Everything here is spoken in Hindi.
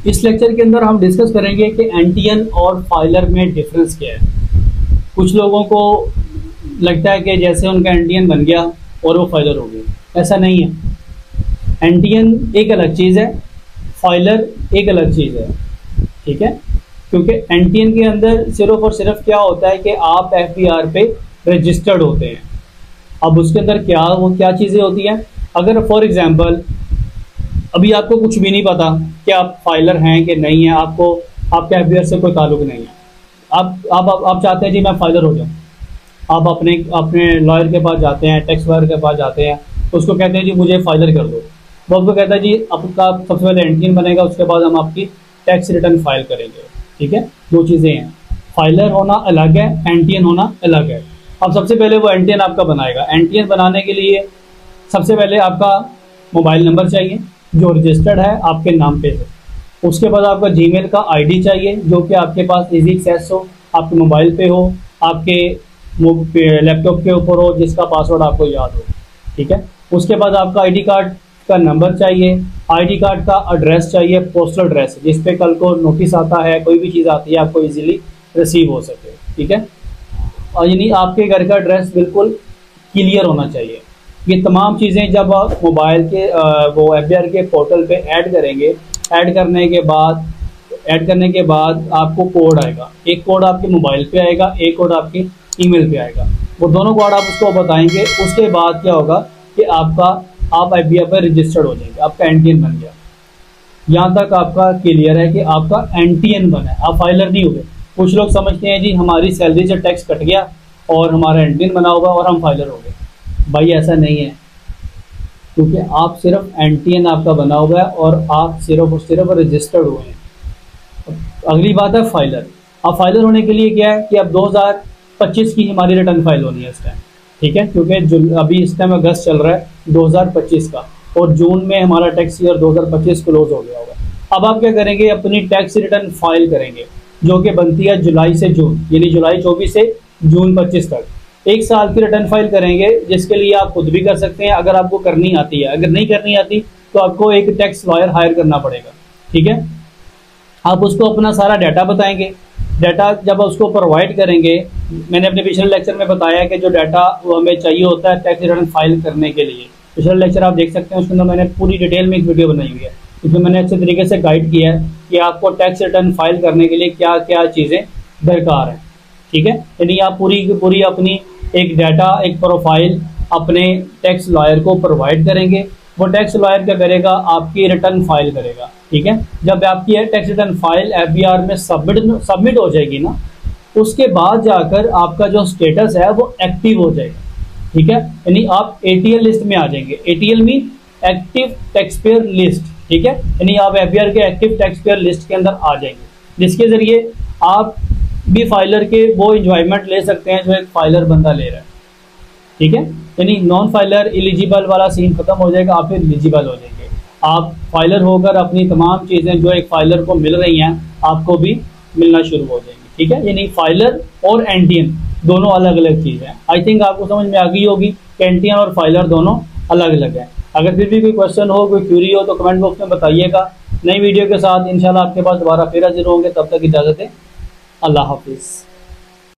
इस लेक्चर के अंदर हम डिस्कस करेंगे कि एंटियन और फाइलर में डिफरेंस क्या है। कुछ लोगों को लगता है कि जैसे उनका एंटियन बन गया और वो फाइलर हो गया, ऐसा नहीं है। एंटियन एक अलग चीज़ है, फाइलर एक अलग चीज़ है, ठीक है। क्योंकि एंटियन के अंदर सिर्फ और सिर्फ क्या होता है कि आप FBR पे रजिस्टर्ड होते हैं। अब उसके अंदर क्या चीज़ें होती हैं। अगर फॉर एग्जांपल अभी आपको कुछ भी नहीं पता कि आप फाइलर हैं कि नहीं है, आपके FBR से कोई ताल्लुक नहीं है, आप चाहते हैं जी मैं फाइलर हो जाऊँ। आप अपने लॉयर के पास जाते हैं, टैक्स लॉयर के पास जाते हैं, उसको कहते हैं जी मुझे फाइलर कर दो। वो आपको कहता है जी आपका सबसे पहले एंटियन बनेगा, उसके बाद हम आपकी टैक्स रिटर्न फाइल करेंगे, ठीक है। दो चीज़ें हैं, फाइलर होना अलग है, एंटियन होना अलग है। अब सबसे पहले वो एंटियन आपका बनाएगा। एंटियन बनाने के लिए सबसे पहले आपका मोबाइल नंबर चाहिए जो रजिस्टर्ड है आपके नाम पे है। उसके बाद आपका जीमेल का आईडी चाहिए जो कि आपके पास इजी एक्सेस हो, आपके मोबाइल पे हो, आपके लैपटॉप के ऊपर हो, जिसका पासवर्ड आपको याद हो, ठीक है। उसके बाद आपका आईडी कार्ड का नंबर चाहिए, आईडी कार्ड का एड्रेस चाहिए, पोस्टल एड्रेस जिस पे कल को नोटिस आता है, कोई भी चीज़ आती है आपको इजीली रिसीव हो सके, ठीक है। और यानी आपके घर का एड्रेस बिल्कुल क्लियर होना चाहिए। ये तमाम चीज़ें जब आप मोबाइल के वो FBR के पोर्टल पे ऐड करेंगे, ऐड करने के बाद आपको कोड आएगा। एक कोड आपके मोबाइल पे आएगा, एक कोड आपके ईमेल पे आएगा। वो दोनों कोड आप उसको बताएंगे। उसके बाद क्या होगा कि आप FBR पर रजिस्टर्ड हो जाएंगे, आपका एंटियन बन गया। यहाँ तक आपका क्लियर है कि आपका एंटियन बना है, आप फाइलर नहीं हो गए। कुछ लोग समझते हैं जी हमारी सैलरी से टैक्स कट गया और हमारा एंटियन बना होगा और हम फाइलर हो गए। भाई ऐसा नहीं है, क्योंकि आप सिर्फ एंटियन आपका बना हुआ है और आप सिर्फ और सिर्फ रजिस्टर्ड हुए हैं। अगली बात है फाइलर। अब फाइलर होने के लिए क्या है कि अब 2025 की हमारी रिटर्न फाइल होनी है इस टाइम, ठीक है। क्योंकि अभी इस टाइम अगस्त चल रहा है 2025 का और जून में हमारा टैक्स ईयर 2025 क्लोज हो गया होगा। अब आप क्या करेंगे, अपनी टैक्स रिटर्न फाइल करेंगे जो कि बनती है जुलाई से जून, यानी जुलाई 24 से जून 25 तक। एक साल की रिटर्न फाइल करेंगे, जिसके लिए आप खुद भी कर सकते हैं अगर आपको करनी आती है। अगर नहीं करनी आती तो आपको एक टैक्स लॉयर हायर करना पड़ेगा, ठीक है। आप उसको अपना सारा डाटा बताएंगे। डाटा जब उसको प्रोवाइड करेंगे, मैंने अपने पिछले लेक्चर में बताया कि जो डाटा वो हमें चाहिए होता है टैक्स रिटर्न फाइल करने के लिए, पिछला लेक्चर आप देख सकते हैं, उसके अंदर मैंने पूरी डिटेल में एक वीडियो बनाई हुई है, इसमें मैंने अच्छे तरीके से गाइड किया है कि आपको टैक्स रिटर्न फाइल करने के लिए क्या क्या चीज़ें दरकार हैं, ठीक है। यानी आप पूरी अपनी एक डाटा, एक प्रोफाइल अपने टैक्स लॉयर को प्रोवाइड करेंगे। वो टैक्स लॉयर क्या करेगा, आपकी रिटर्न फाइल करेगा, ठीक है। जब आपकी टैक्स रिटर्न फाइल FBR में सबमिट हो जाएगी ना, उसके बाद जाकर आपका जो स्टेटस है वो एक्टिव हो जाएगा, ठीक है। यानी आप ATL लिस्ट में आ जाएंगे। ATL mean active tax payer list, ठीक है। यानी आप FBR के एक्टिव टैक्स पेयर लिस्ट के अंदर आ जाएंगे, जिसके जरिए आप भी फाइलर के वो इंजॉयमेंट ले सकते हैं जो एक फाइलर बंदा ले रहा है, ठीक है। यानी नॉन फाइलर एलिजिबल वाला सीन खत्म हो जाएगा, आप फिर एलिजिबल हो जाएंगे। आप फाइलर होकर अपनी तमाम चीज़ें जो एक फाइलर को मिल रही हैं आपको भी मिलना शुरू हो जाएंगी, ठीक है। यानी फाइलर और एंटियन दोनों अलग अलग चीज़ हैं। आई थिंक आपको समझ में आ गई होगी कि एंटियन और फाइलर दोनों अलग अलग हैं। अगर फिर भी कोई क्वेश्चन हो, कोई क्यूरी हो तो कमेंट बॉक्स में बताइएगा। नई वीडियो के साथ इंशाल्लाह आपके पास दोबारा फिर हाजिर होंगे। तब तक इजाज़त है, अल्लाह हाफिज़।